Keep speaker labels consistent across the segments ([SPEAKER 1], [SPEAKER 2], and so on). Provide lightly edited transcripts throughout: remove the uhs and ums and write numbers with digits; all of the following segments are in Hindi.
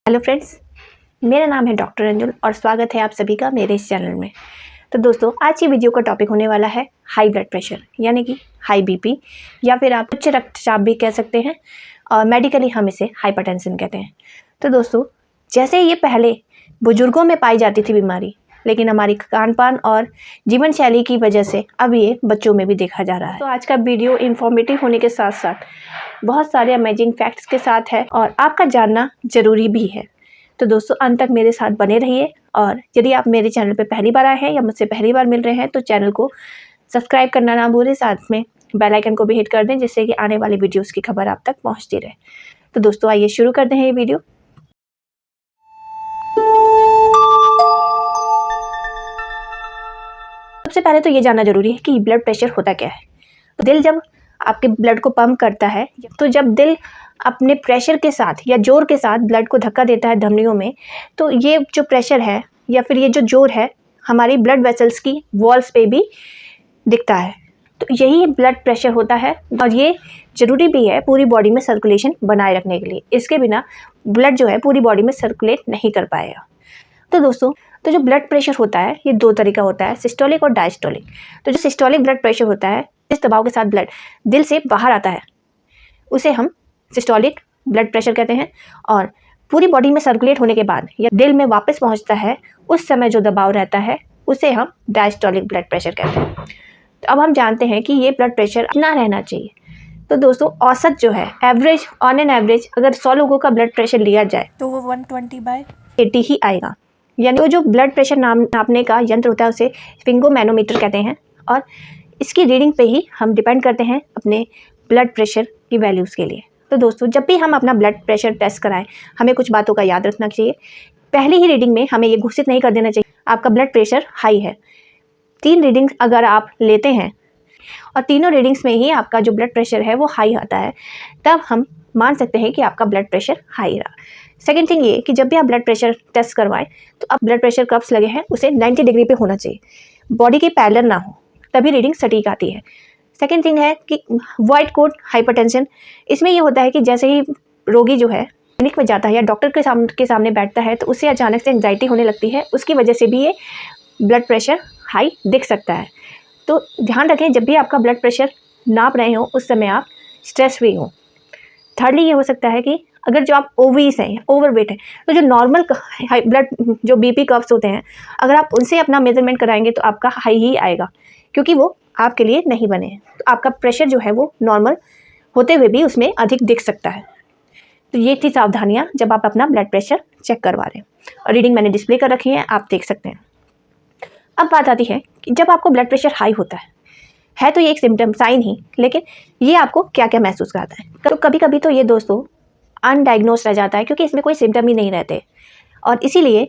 [SPEAKER 1] हेलो फ्रेंड्स, मेरा नाम है डॉक्टर अंजुल और स्वागत है आप सभी का मेरे इस चैनल में। तो दोस्तों, आज की वीडियो का टॉपिक होने वाला है हाई ब्लड प्रेशर, यानी कि हाई बीपी या फिर आप उच्च रक्तचाप भी कह सकते हैं और मेडिकली हम इसे हाइपरटेंशन कहते हैं। तो दोस्तों, जैसे ये पहले बुजुर्गों में पाई जाती थी बीमारी, लेकिन हमारी खान पान और जीवन शैली की वजह से अब ये बच्चों में भी देखा जा रहा है। तो आज का वीडियो इन्फॉर्मेटिव होने के साथ साथ बहुत सारे अमेजिंग फैक्ट्स के साथ है और आपका जानना ज़रूरी भी है। तो दोस्तों, अंत तक मेरे साथ बने रहिए और यदि आप मेरे चैनल पे पहली बार आए हैं या मुझसे पहली बार मिल रहे हैं तो चैनल को सब्सक्राइब करना ना भूलें, साथ में बेल आइकन को भी हिट कर दें जिससे कि आने वाली वीडियोस की खबर आप तक पहुंचती रहे। तो दोस्तों, आइए शुरू करते हैं ये वीडियो। सबसे पहले तो ये जानना जरूरी है कि ब्लड प्रेशर होता क्या है। तो दिल जब आपके ब्लड को पंप करता है, तो जब दिल अपने प्रेशर के साथ या जोर के साथ ब्लड को धक्का देता है धमनियों में, तो ये जो प्रेशर है या फिर ये जो जोर है हमारी ब्लड वेसल्स की वॉल्स पे भी दिखता है। तो यही ब्लड प्रेशर होता है और ये ज़रूरी भी है पूरी बॉडी में सर्कुलेशन बनाए रखने के लिए। इसके बिना ब्लड जो है पूरी बॉडी में सर्कुलेट नहीं कर पाएगा। तो दोस्तों, तो जो ब्लड प्रेशर होता है ये दो तरीका होता है, सिस्टोलिक और डायस्टोलिक। तो जो सिस्टोलिक ब्लड प्रेशर होता है, इस दबाव के साथ ब्लड दिल से बाहर आता है, उसे हम सिस्टोलिक ब्लड प्रेशर कहते हैं। और पूरी बॉडी में सर्कुलेट होने के बाद या दिल में वापस पहुंचता है, उस समय जो दबाव रहता है उसे हम डायस्टोलिक ब्लड प्रेशर कहते हैं। तो अब हम जानते हैं कि ये ब्लड प्रेशर कितना रहना चाहिए। तो दोस्तों, औसत जो है एवरेज, ऑन एन एवरेज अगर 100 लोगों का ब्लड प्रेशर लिया जाए तो वो 120/80 ही आएगा। यानी तो जो ब्लड प्रेशर नापने का यंत्र होता है उसे स्फिंगोमैनोमीटर कहते हैं और इसकी रीडिंग पे ही हम डिपेंड करते हैं अपने ब्लड प्रेशर की वैल्यूज़ के लिए। तो दोस्तों, जब भी हम अपना ब्लड प्रेशर टेस्ट कराएं, हमें कुछ बातों का याद रखना चाहिए। पहली ही रीडिंग में हमें ये घोषित नहीं कर देना चाहिए आपका ब्लड प्रेशर हाई है। 3 रीडिंग्स अगर आप लेते हैं और तीनों रीडिंग्स में ही आपका जो ब्लड प्रेशर है वो हाई आता है, तब हम मान सकते हैं कि आपका ब्लड प्रेशर हाई रहा। सेकेंड थिंग ये कि जब भी आप ब्लड प्रेशर टेस्ट करवाएं तो आप ब्लड प्रेशर कप्स लगे हैं उसे 90 डिग्री पे होना चाहिए, बॉडी के पैरेलल ना हो, तभी रीडिंग सटीक आती है। सेकेंड थिंग है कि वाइट कोट हाइपरटेंशन। इसमें ये होता है कि जैसे ही रोगी जो है क्लिनिक में जाता है या डॉक्टर के सामने बैठता है तो उससे अचानक से एंजाइटी होने लगती है, उसकी वजह से भी ये ब्लड प्रेशर हाई दिख सकता है। तो ध्यान रखें, जब भी आपका ब्लड प्रेशर नाप रहे हो उस समय आप स्ट्रेस फ्री हो। थर्डली ये हो सकता है कि अगर जो आप ओवीस हैं, ओवरवेट है, तो जो नॉर्मल ब्लड जो बीपी कर्व्स होते हैं, अगर आप उनसे अपना मेजरमेंट कराएंगे तो आपका हाई ही आएगा, क्योंकि वो आपके लिए नहीं बने हैं। तो आपका प्रेशर जो है वो नॉर्मल होते हुए भी उसमें अधिक दिख सकता है। तो ये थी सावधानियाँ जब आप अपना ब्लड प्रेशर चेक करवा रहे हैं और रीडिंग मैंने डिस्प्ले कर रखी है, आप देख सकते हैं। अब बात आती है कि जब आपको ब्लड प्रेशर हाई होता है तो ये एक सिम्टम साइन ही, लेकिन ये आपको क्या क्या महसूस कराता है। तो कभी कभी तो ये दोस्तों अनडायग्नोज रह जाता है क्योंकि इसमें कोई सिम्टम ही नहीं रहते और इसीलिए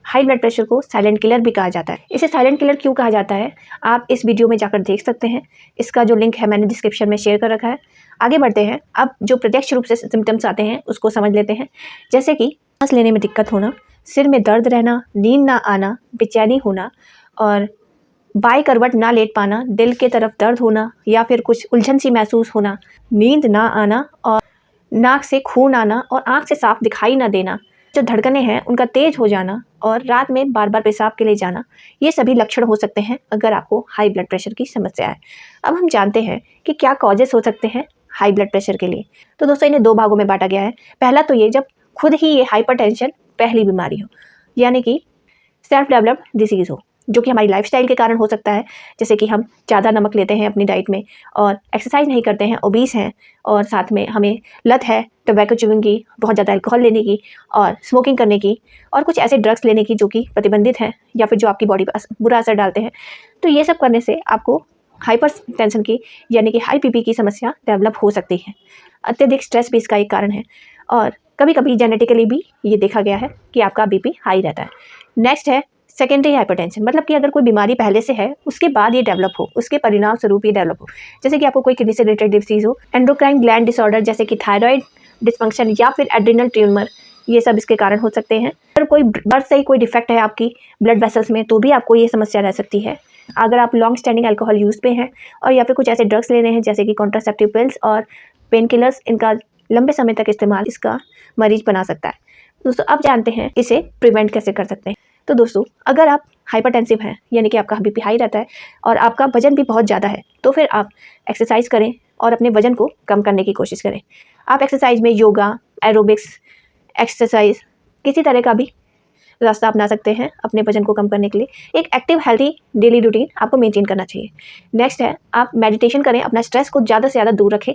[SPEAKER 1] हाई ब्लड प्रेशर को साइलेंट किलर भी कहा जाता है। इसे साइलेंट किलर क्यों कहा जाता है, आप इस वीडियो में जाकर देख सकते हैं। इसका जो लिंक है मैंने डिस्क्रिप्शन में शेयर कर रखा है। आगे बढ़ते हैं, अब जो प्रत्यक्ष रूप से सिम्टम्स आते हैं उसको समझ लेते हैं। जैसे कि सांस लेने में दिक्कत होना, सिर में दर्द रहना, नींद ना आना, बेचैनी होना और बाई करवट ना लेट पाना, दिल के तरफ दर्द होना या फिर कुछ उलझन सी महसूस होना, नींद ना आना और नाक से खून आना और आँख से साफ दिखाई ना देना, जो धड़कनें हैं उनका तेज हो जाना और रात में बार बार पेशाब के लिए जाना, ये सभी लक्षण हो सकते हैं अगर आपको हाई ब्लड प्रेशर की समस्या है। अब हम जानते हैं कि क्या कॉजेस हो सकते हैं हाई ब्लड प्रेशर के लिए। तो दोस्तों, इन्हें 2 भागों में बांटा गया है। पहला तो ये जब खुद ही ये हाइपरटेंशन पहली बीमारी हो, यानी कि सेल्फ डेवलप्ड डिसीज़ हो, जो कि हमारी लाइफस्टाइल के कारण हो सकता है। जैसे कि हम ज़्यादा नमक लेते हैं अपनी डाइट में और एक्सरसाइज नहीं करते हैं, ओबीस हैं और साथ में हमें लत है टोबैको च्यूइंग की, बहुत ज़्यादा अल्कोहल लेने की और स्मोकिंग करने की और कुछ ऐसे ड्रग्स लेने की जो कि प्रतिबंधित हैं या फिर जो आपकी बॉडी पर बुरा असर डालते हैं। तो ये सब करने से आपको हाइपर टेंशन की यानी कि हाई बीपी की समस्या डेवलप हो सकती है। अत्यधिक स्ट्रेस भी इसका एक कारण है और कभी कभी जेनेटिकली भी ये देखा गया है कि आपका बीपी हाई रहता है। नेक्स्ट है सेकेंडरी हाइपरटेंशन, मतलब कि अगर कोई बीमारी पहले से है उसके बाद ये डेवलप हो, उसके परिणाम स्वरूप ये डेवलप हो। जैसे कि आपको कोई किडनी से रिलेटेड डिसीज़ हो, एंडोक्राइन ग्लैंड डिसऑर्डर जैसे कि थायराइड डिसफंक्शन या फिर एड्रिनल ट्यूमर, ये सब इसके कारण हो सकते हैं। अगर कोई बर्थ से ही कोई डिफेक्ट है आपकी ब्लड वेसल्स में तो भी आपको ये समस्या रह सकती है। अगर आप लॉन्ग स्टैंडिंग अल्कोहल यूज़ पे हैं और या फिर कुछ ऐसे ड्रग्स ले रहे हैं जैसे कि कॉन्ट्रासेप्टिव पिल्स और पेन किलर्स, इनका लंबे समय तक इस्तेमाल इसका मरीज बना सकता है। दोस्तों अब जानते हैं इसे प्रिवेंट कैसे कर सकते हैं। तो दोस्तों अगर आप हाइपरटेंसिव हैं, यानी कि आपका बीपी हाई रहता है और आपका वजन भी बहुत ज़्यादा है, तो फिर आप एक्सरसाइज करें और अपने वजन को कम करने की कोशिश करें। आप एक्सरसाइज में योगा, एरोबिक्स, एक्सरसाइज किसी तरह का भी रास्ता अपना सकते हैं अपने वजन को कम करने के लिए। एक एक्टिव हेल्थी डेली रूटीन आपको मेंटेन करना चाहिए। नेक्स्ट है आप मेडिटेशन करें, अपना स्ट्रेस को ज़्यादा से ज़्यादा दूर रखें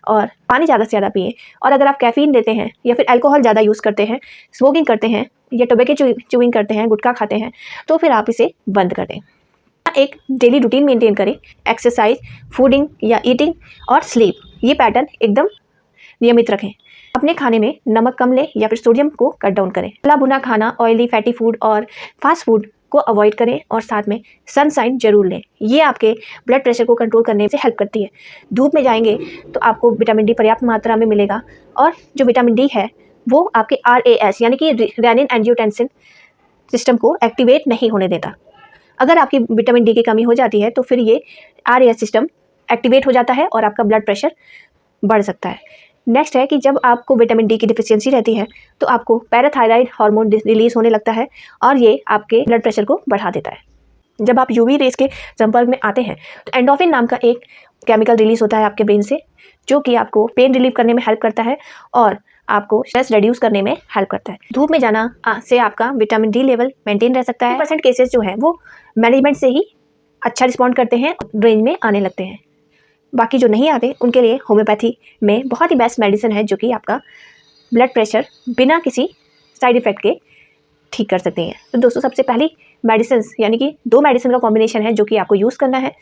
[SPEAKER 1] और पानी ज़्यादा से ज़्यादा पिएं। और अगर आप कैफ़ीन लेते हैं या फिर अल्कोहल ज़्यादा यूज़ करते हैं, स्मोकिंग करते हैं या टोबैको च्यूइंग करते हैं, गुटखा खाते हैं, तो फिर आप इसे बंद कर दें। एक डेली रूटीन मेंटेन करें, एक्सरसाइज, फूडिंग या ईटिंग और स्लीप, ये पैटर्न एकदम नियमित रखें। अपने खाने में नमक कम लें या फिर सोडियम को कट डाउन करें। तला भुना खाना, ऑयली फैटी फूड और फास्ट फूड को अवॉइड करें और साथ में सनसाइन जरूर लें। ये आपके ब्लड प्रेशर को कंट्रोल करने से हेल्प करती है। धूप में जाएंगे तो आपको विटामिन डी पर्याप्त मात्रा में मिलेगा और जो विटामिन डी है वो आपके RAS यानी कि रेनिन एंजियोटेंसिन सिस्टम को एक्टिवेट नहीं होने देता। अगर आपकी विटामिन डी की कमी हो जाती है तो फिर ये RAS सिस्टम एक्टिवेट हो जाता है और आपका ब्लड प्रेशर बढ़ सकता है। नेक्स्ट है कि जब आपको विटामिन डी की डिफिशियंसी रहती है तो आपको पैराथायराइड हार्मोन रिलीज होने लगता है और ये आपके ब्लड प्रेशर को बढ़ा देता है। जब आप यूवी रेस के संपर्क में आते हैं तो एंडोर्फिन नाम का एक केमिकल रिलीज होता है आपके ब्रेन से, जो कि आपको पेन रिलीव करने में हेल्प करता है और आपको स्ट्रेस रिड्यूस करने में हेल्प करता है। धूप में जाना से आपका विटामिन डी लेवल मेंटेन रह सकता है। 50% केसेस जो है वो मैनेजमेंट से ही अच्छा रिस्पॉन्ड करते हैं, रेंज में आने लगते हैं। बाकी जो नहीं आते उनके लिए होम्योपैथी में बहुत ही बेस्ट मेडिसिन है, जो कि आपका ब्लड प्रेशर बिना किसी साइड इफ़ेक्ट के ठीक कर सकते हैं। तो दोस्तों सबसे पहली मेडिसिन यानी कि 2 मेडिसिन का कॉम्बिनेशन है जो कि आपको यूज़ करना है।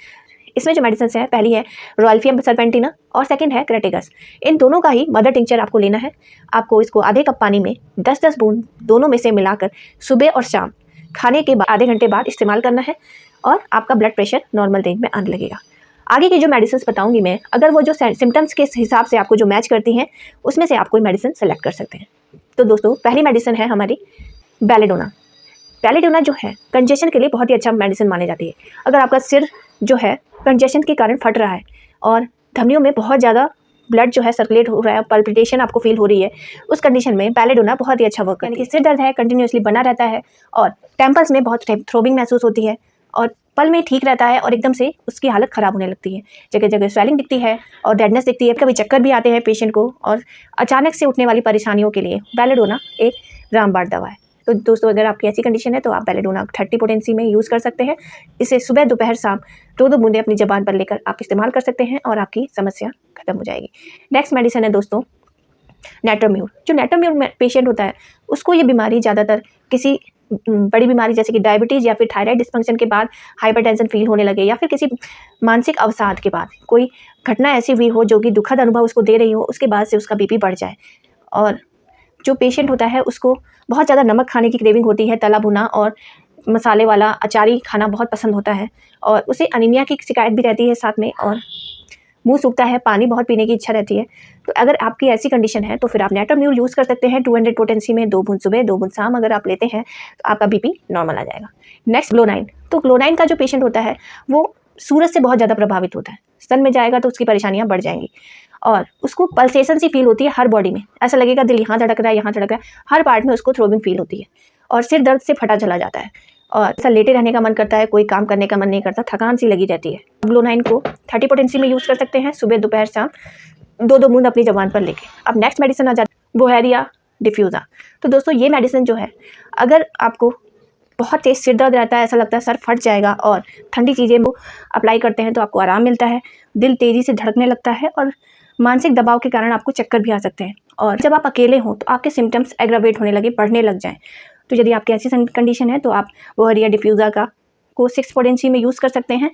[SPEAKER 1] इसमें जो मेडिसिन है, पहली है रॉयल्फियम सर्पेंटिना और सेकंड है क्रेटेगस। इन दोनों का ही मदर टिंचर आपको लेना है। आपको इसको आधे कप पानी में 10-10 बूंद दोनों में से मिलाकर सुबह और शाम खाने के बाद आधे घंटे बाद इस्तेमाल करना है और आपका ब्लड प्रेशर नॉर्मल रेंज में आने लगेगा। आगे की जो मेडिसिन बताऊंगी मैं, अगर वो जो सिम्टम्स के हिसाब से आपको जो मैच करती हैं उसमें से आप कोई मेडिसिन सेलेक्ट कर सकते हैं। तो दोस्तों पहली मेडिसिन है हमारी बेलेडोना। बेलेडोना जो है कंजेशन के लिए बहुत ही अच्छा मेडिसिन मानी जाती है। अगर आपका सिर जो है कंजेशन के कारण फट रहा है और धमनियों में बहुत ज़्यादा ब्लड जो है सर्कुलेट हो रहा है, पल्पिटेशन आपको फील हो रही है, उस कंडीशन में बेलेडोना बहुत ही अच्छा वर्क करती है। सिर दर्द है कंटिन्यूसली बना रहता है और टेम्पल्स में बहुत थ्रोबिंग महसूस होती है और पल में ठीक रहता है और एकदम से उसकी हालत ख़राब होने लगती है, जगह जगह स्वेलिंग दिखती है और डेडनेस दिखती है, कभी चक्कर भी आते हैं पेशेंट को। और अचानक से उठने वाली परेशानियों के लिए बेलेडोना एक रामबाण दवा है। तो दोस्तों अगर आपकी ऐसी कंडीशन है तो आप बेलेडोना 30 पोटेंसी में यूज़ कर सकते हैं। इसे सुबह दोपहर शाम 2-2 बूंदें अपनी ज़बान पर लेकर आप इस्तेमाल कर सकते हैं और आपकी समस्या खत्म हो जाएगी। नेक्स्ट मेडिसिन है दोस्तों नेट्रोम्यूर। जो नेट्रोम्यूर पेशेंट होता है उसको ये बीमारी ज़्यादातर किसी बड़ी बीमारी जैसे कि डायबिटीज़ या फिर थायराइड डिस्फंक्शन के बाद हाइपरटेंशन फील होने लगे या फिर किसी मानसिक अवसाद के बाद कोई घटना ऐसी हुई हो जो कि दुखद अनुभव उसको दे रही हो, उसके बाद से उसका बीपी बढ़ जाए। और जो पेशेंट होता है उसको बहुत ज़्यादा नमक खाने की क्रेविंग होती है, तला भुना और मसाले वाला अचारी खाना बहुत पसंद होता है और उसे अनीमिया की शिकायत भी रहती है साथ में, और मुंह सूखता है, पानी बहुत पीने की इच्छा रहती है। तो अगर आपकी ऐसी कंडीशन है तो फिर आप नेट्रोम्यूर यूज़ कर सकते हैं 200 पोटेंसी में, 2 बूंद सुबह 2 बूंद शाम अगर आप लेते हैं तो आपका बीपी नॉर्मल आ जाएगा। नेक्स्ट ग्लोनाइन। तो ग्लोनाइन का जो पेशेंट होता है वो सूरज से बहुत ज़्यादा प्रभावित होता है, सन में जाएगा तो उसकी परेशानियाँ बढ़ जाएंगी और उसको पल्सेशन सी फील होती है हर बॉडी में, ऐसा लगेगा दिल यहाँ धड़क रहा है, यहाँ धड़क रहा है, हर पार्ट में उसको थ्रोबिंग फील होती है और सिर दर्द से फटा चला जाता है और ऐसा लेटे रहने का मन करता है, कोई काम करने का मन नहीं करता, थकान सी लगी रहती है। ग्लोनाइन को 30 पोटेंसी में यूज़ कर सकते हैं, सुबह दोपहर शाम 2-2 बूंद अपनी ज़बान पर लेके। अब नेक्स्ट मेडिसिन आ जाती है बुहेरिया डिफ्यूज़ा। तो दोस्तों ये मेडिसिन जो है, अगर आपको बहुत तेज़ सिर दर्द रहता है, ऐसा लगता है सर फट जाएगा और ठंडी चीज़ें वो अप्लाई करते हैं तो आपको आराम मिलता है, दिल तेज़ी से धड़कने लगता है और मानसिक दबाव के कारण आपको चक्कर भी आ सकते हैं। और जब आप अकेले हों तो आपके सिम्टम्स एग्रावेट होने लगे, बढ़ने लग जाएं, तो यदि आपकी ऐसी कंडीशन है तो आप बुहेरिया डिफ्यूज़ा को 6 पोटेंसी में यूज़ कर सकते हैं।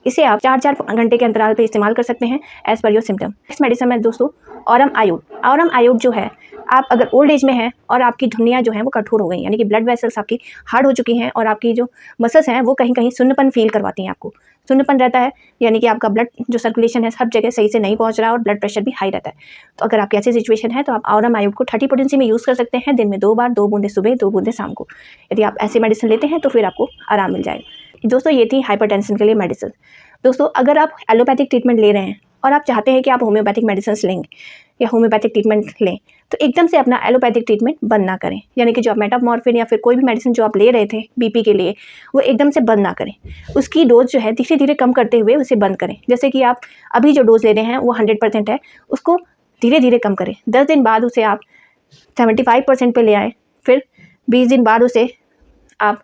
[SPEAKER 1] इसे आप 4-4 घंटे के अंतराल पे इस्तेमाल कर सकते हैं as per your symptom. Next medicine है दोस्तों ऑरम आयोड। ऑरम आयोड जो है, आप अगर ओल्ड एज में हैं और आपकी धमनियाँ जो हैं वो कठोर हो गई, यानी कि ब्लड वेसल्स आपकी हार्ड हो चुकी हैं और आपकी जो मसल्स हैं वो कहीं कहीं सुन्नपन फील करवाती हैं आपको, सुन्नपन रहता है, यानी कि आपका ब्लड जो सर्कुलेशन है सब जगह सही से नहीं पहुंच रहा है और ब्लड प्रेशर भी हाई रहता है। तो अगर आपकी ऐसी सिचुएशन है तो आप ऑरम आयोड को 30 पोटेंसी में यूज़ कर सकते हैं, दिन में 2 बार, 2 बूंदे सुबह 2 बूंदे शाम को। यदि आप ऐसी मेडिसिन लेते हैं तो फिर आपको आराम मिल जाएगा। दोस्तों ये थी हाइपरटेंशन के लिए मेडिसिन। दोस्तों अगर आप एलोपैथिक ट्रीटमेंट ले रहे हैं और आप चाहते हैं कि आप होम्योपैथिक मेडिसिन लेंगे, या होम्योपैथिक ट्रीटमेंट लें तो एकदम से अपना एलोपैथिक ट्रीटमेंट बंद ना करें, यानी कि जो आप मेटामॉर्फिन या फिर कोई भी मेडिसिन जो आप ले रहे थे बीपी के लिए वो एकदम से बंद ना करें। उसकी डोज जो है धीरे धीरे कम करते हुए उसे बंद करें। जैसे कि आप अभी जो डोज ले रहे हैं वो 100% है, उसको धीरे धीरे कम करें। 10 दिन बाद उसे आप 75% पे ले आएँ, फिर 20 दिन बाद उसे आप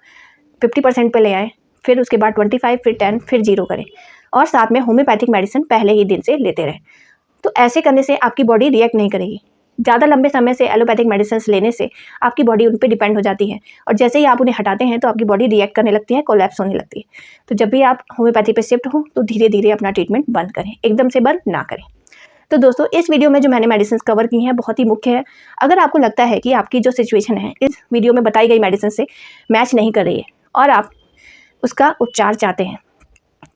[SPEAKER 1] 50% पे ले आएँ, फिर उसके बाद 25, फिर 10, फिर 0 करें और साथ में होम्योपैथिक मेडिसिन पहले ही दिन से लेते रहें। तो ऐसे करने से आपकी बॉडी रिएक्ट नहीं करेगी। ज़्यादा लंबे समय से एलोपैथिक मेडिसिन लेने से आपकी बॉडी उन पे डिपेंड हो जाती है और जैसे ही आप उन्हें हटाते हैं तो आपकी बॉडी रिएक्ट करने लगती है, कोलैप्स होने लगती है। तो जब भी आप होम्योपैथी पे शिफ्ट हो तो धीरे धीरे अपना ट्रीटमेंट बंद करें, एकदम से बंद ना करें। तो दोस्तों इस वीडियो में जो मैंने मेडिसिन कवर की हैं बहुत ही मुख्य है। अगर आपको लगता है कि आपकी जो सिचुएशन है इस वीडियो में बताई गई मेडिसिन से मैच नहीं कर रही है और आप उसका उपचार चाहते हैं,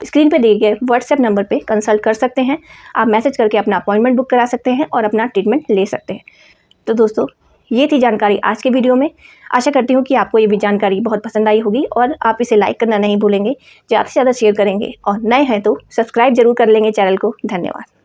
[SPEAKER 1] स्क्रीन पे दिए गए व्हाट्सएप नंबर पे कंसल्ट कर सकते हैं। आप मैसेज करके अपना अपॉइंटमेंट बुक करा सकते हैं और अपना ट्रीटमेंट ले सकते हैं। तो दोस्तों ये थी जानकारी आज के वीडियो में। आशा करती हूँ कि आपको ये भी जानकारी बहुत पसंद आई होगी और आप इसे लाइक करना नहीं भूलेंगे, ज़्यादा से ज़्यादा शेयर करेंगे और नए हैं तो सब्सक्राइब जरूर कर लेंगे चैनल को। धन्यवाद।